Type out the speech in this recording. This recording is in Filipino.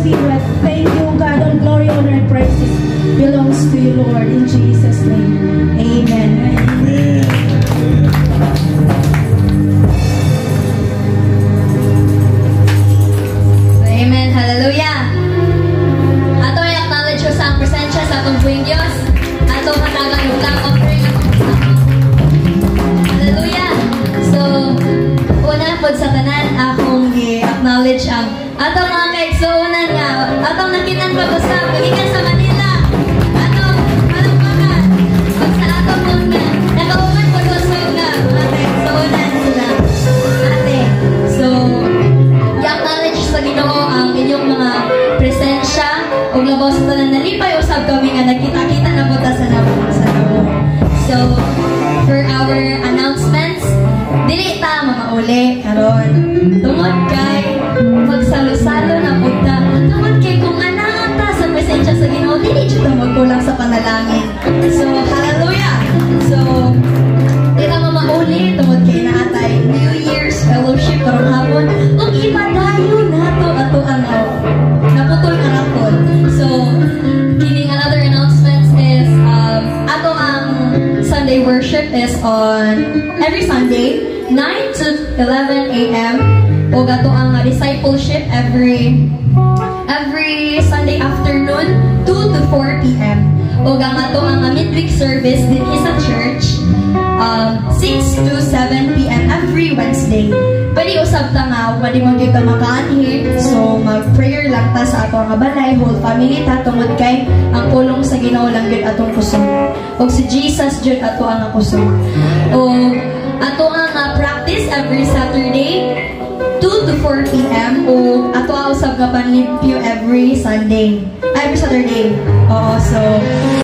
Spirit. Thank you, God. All glory, honor, and praises belongs to you, Lord. In Jesus' name, amen. Amen. Amen. Hallelujah. Ato ay acknowledge ko sa ang presensya sa atong buwing Diyos. Ato matagang ulang offering ako. Hallelujah. So, una po sa tanan akong i-acknowledge ang atong mga kaigsuunan nga. Atong nakinan pag-usap. Kagikan sa Manila. Atong malungkakan. Pag sa atong po nga. Nakauman pag-usap nga. Mga kaigsuunan sila. Ate. So, i-acknowledge sa Ginoo ang inyong mga presensya o labaw sa tanan nalipay usab kami nga nagkita-kita na buta sa nabo. So, for our announcements, dili ta mamauli karon. Tungod kay magsalo-salo na punta. Tungod kay kung anata sa presensya sa Ginoo, dili jud ta magkulang sa panalangin. So, hallelujah. So, di ta mamauli tungod kay naatay New Year's Fellowship karong hapon. Ug ipadayon nato ato ang naputol karapon. So, kining another announcements is ato ang Sunday worship is on every Sunday 9 to 11 a.m. o ato ang discipleship every Sunday afternoon 2 to 4 p.m. o ato ang midweek service din sa church 6 to 7 p.m. every Wednesday. Pwede usab ta nga, pwede mo kita makaanhin. So, mag-prayer lang ta sa ato nga balay, whole family ta, tungod kay ang pulong sa Ginoo lang yun atong kusog. O si Jesus yun ato ang kusog. O ato ang practice every Saturday, 2 to 4 p.m. O ato ang usab nga panlimpyo every Saturday. Oo, so